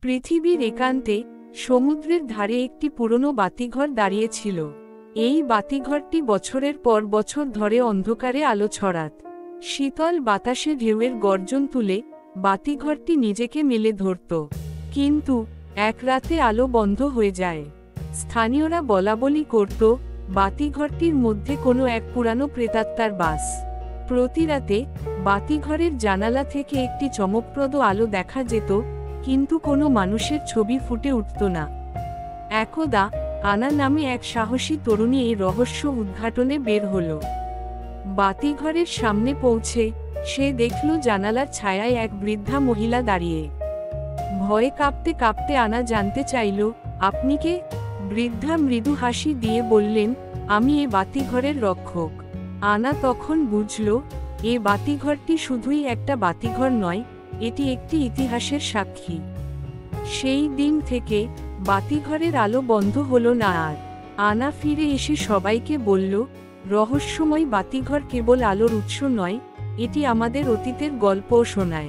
পৃথিবীর একান্তে সমুদ্রের ধারে একটি পুরনো বাতিঘর দাঁড়িয়েছিল। এই বাতিঘরটি বছরের পর বছর ধরে অন্ধকারে আলো ছড়াত। শীতল বাতাসে ঢেউয়ের গর্জন তুলে বাতিঘরটি নিজেকে মেলে ধরত। কিন্তু এক রাতে আলো বন্ধ হয়ে যায়। স্থানীয়রা বলাবলি করত বাতিঘরটির মধ্যে কোনো এক পুরানো প্রেতাত্মার বাস। প্রতি রাতে বাতিঘরের জানালা থেকে একটি চমকপ্রদ আলো দেখা যেত, কিন্তু কোনো মানুষের ছবি ফুটে উঠত না। একদা আনা নামে এক সাহসী তরুণী এই রহস্য উদ্ঘাটনে বের হল। বাতিঘরের সামনে পৌঁছে সে দেখল জানালার ছায়ায় এক বৃদ্ধা মহিলা দাঁড়িয়ে। ভয়ে কাঁপতে কাঁপতে আনা জানতে চাইল, আপনি কে? বৃদ্ধা মৃদু হাসি দিয়ে বললেন, আমি এ বাতিঘরের রক্ষক। আনা তখন বুঝল এ বাতিঘরটি শুধুই একটা বাতিঘর নয়, এটি একটি ইতিহাসের সাক্ষী। সেই দিন থেকে বাতিঘরের আলো বন্ধ হলো না আর। আনা ফিরে এসে সবাইকে বলল, রহস্যময় বাতিঘর কেবল আলোর উৎস নয়, এটি আমাদের অতীতের গল্পও শোনায়।